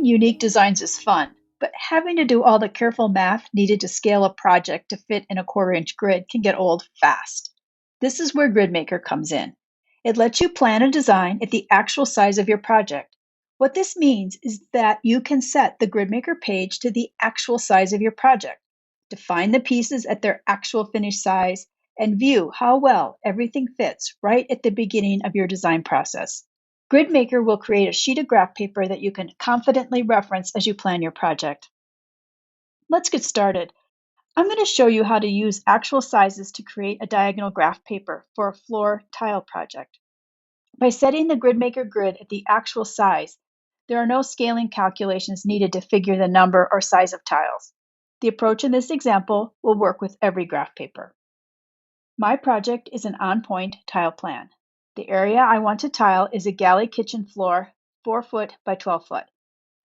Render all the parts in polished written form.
unique designs is fun, but having to do all the careful math needed to scale a project to fit in a quarter-inch grid can get old fast. This is where GridMaker comes in. It lets you plan a design at the actual size of your project. What this means is that you can set the GridMaker page to the actual size of your project, define the pieces at their actual finished size, and view how well everything fits right at the beginning of your design process. GridMaker will create a sheet of graph paper that you can confidently reference as you plan your project. Let's get started. I'm going to show you how to use actual sizes to create a diagonal graph paper for a floor tile project. By setting the GridMaker grid at the actual size, there are no scaling calculations needed to figure the number or size of tiles. The approach in this example will work with every graph paper. My project is an on-point tile plan. The area I want to tile is a galley kitchen floor, 4 foot by 12 foot.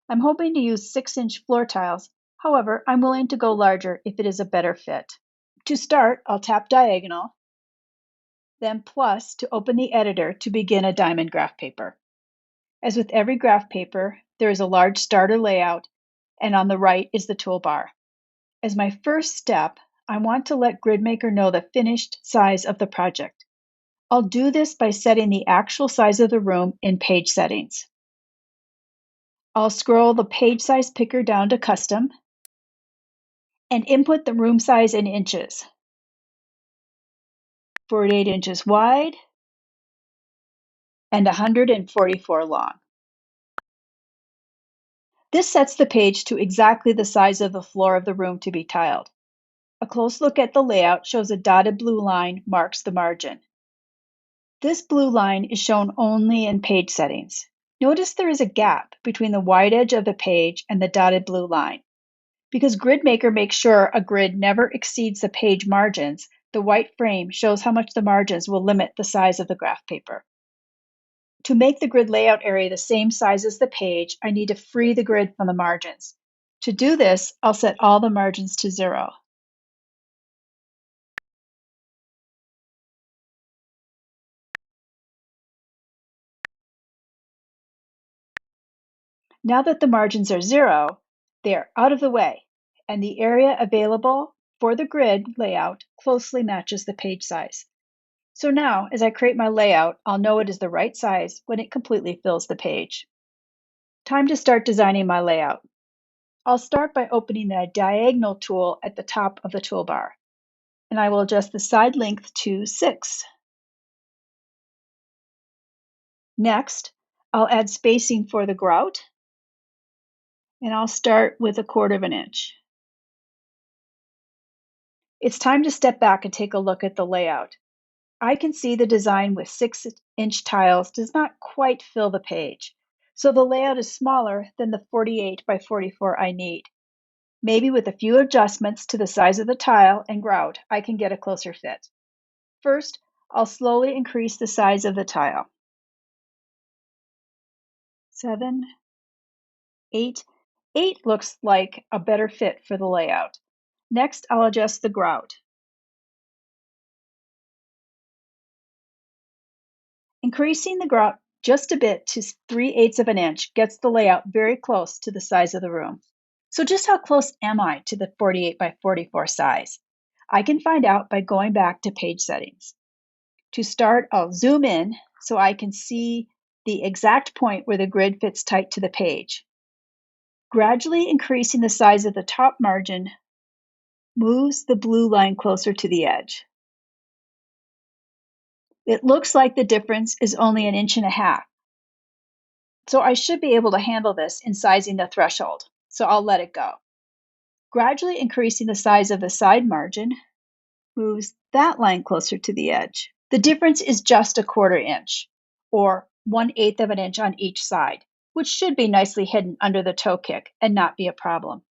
I'm hoping to use 6-inch floor tiles. However, I'm willing to go larger if it is a better fit. To start, I'll tap Diagonal, then Plus to open the editor to begin a diamond graph paper. As with every graph paper, there is a large starter layout, and on the right is the toolbar. As my first step, I want to let GridMaker know the finished size of the project. I'll do this by setting the actual size of the room in Page Settings. I'll scroll the page size picker down to Custom and input the room size in inches. 48 inches wide and 144 long. This sets the page to exactly the size of the floor of the room to be tiled. A close look at the layout shows a dotted blue line marks the margin. This blue line is shown only in Page Settings. Notice there is a gap between the wide edge of the page and the dotted blue line. Because GridMaker makes sure a grid never exceeds the page margins, the white frame shows how much the margins will limit the size of the graph paper. To make the grid layout area the same size as the page, I need to free the grid from the margins. To do this, I'll set all the margins to 0. Now that the margins are 0, they are out of the way, and the area available for the grid layout closely matches the page size. So now, as I create my layout, I'll know it is the right size when it completely fills the page. Time to start designing my layout. I'll start by opening the Diagonal tool at the top of the toolbar, and I will adjust the side length to 6. Next, I'll add spacing for the grout, and I'll start with 1/4 inch. It's time to step back and take a look at the layout. I can see the design with 6-inch tiles does not quite fill the page, so the layout is smaller than the 48 by 44 I need. Maybe with a few adjustments to the size of the tile and grout, I can get a closer fit. First, I'll slowly increase the size of the tile. 7, 8. 8 looks like a better fit for the layout. Next, I'll adjust the grout. Increasing the grout just a bit to 3/8 of an inch gets the layout very close to the size of the room. So just how close am I to the 48 by 44 size? I can find out by going back to Page Settings. To start, I'll zoom in so I can see the exact point where the grid fits tight to the page. Gradually increasing the size of the top margin moves the blue line closer to the edge. It looks like the difference is only 1.5 inches, so I should be able to handle this in sizing the threshold, so I'll let it go. Gradually increasing the size of the side margin moves that line closer to the edge. The difference is just 1/4 inch, or 1/8 of an inch on each side, which should be nicely hidden under the toe kick and not be a problem.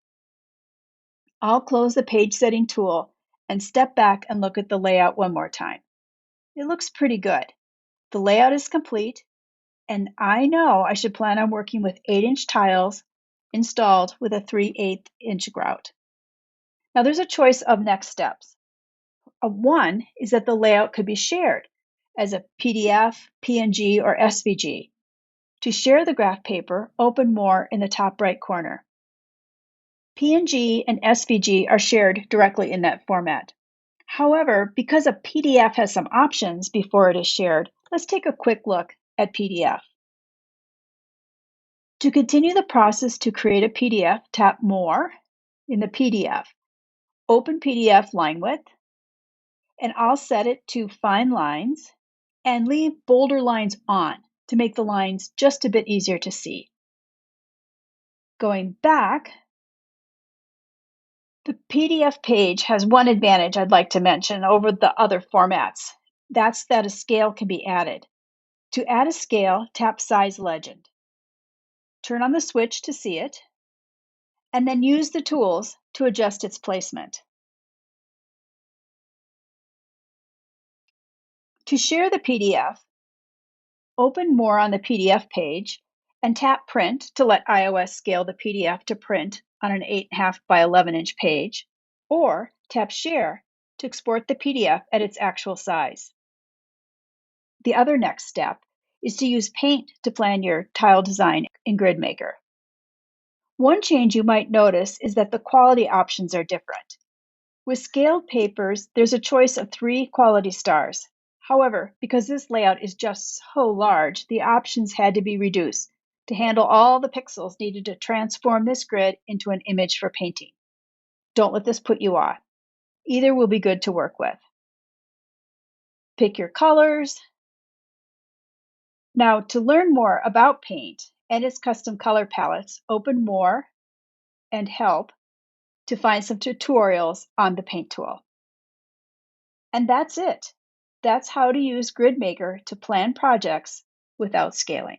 I'll close the page setting tool and step back and look at the layout one more time. It looks pretty good. The layout is complete, and I know I should plan on working with 8-inch tiles installed with a 3/8 inch grout. Now there's a choice of next steps. One is that the layout could be shared as a PDF, PNG, or SVG. To share the graph paper, open More in the top right corner. PNG and SVG are shared directly in that format. However, because a PDF has some options before it is shared, let's take a quick look at PDF. To continue the process to create a PDF, tap More in the PDF. Open PDF line width, and I'll set it to fine lines and leave bolder lines on to make the lines just a bit easier to see. Going back, the PDF page has one advantage I'd like to mention over the other formats. That's that a scale can be added. To add a scale, tap Size Legend. Turn on the switch to see it, and then use the tools to adjust its placement. To share the PDF, open More on the PDF page and tap Print to let iOS scale the PDF to print on an 8.5 by 11-inch page, or tap Share to export the PDF at its actual size. The other next step is to use Paint to plan your tile design in GridMaker. One change you might notice is that the quality options are different. With scaled papers, there's a choice of 3 quality stars. However, because this layout is just so large, the options had to be reduced to handle all the pixels needed to transform this grid into an image for painting. Don't let this put you off. Either will be good to work with. Pick your colors. Now, to learn more about Paint and its custom color palettes, open More and Help to find some tutorials on the Paint tool. And that's it. That's how to use GridMaker to plan projects without scaling.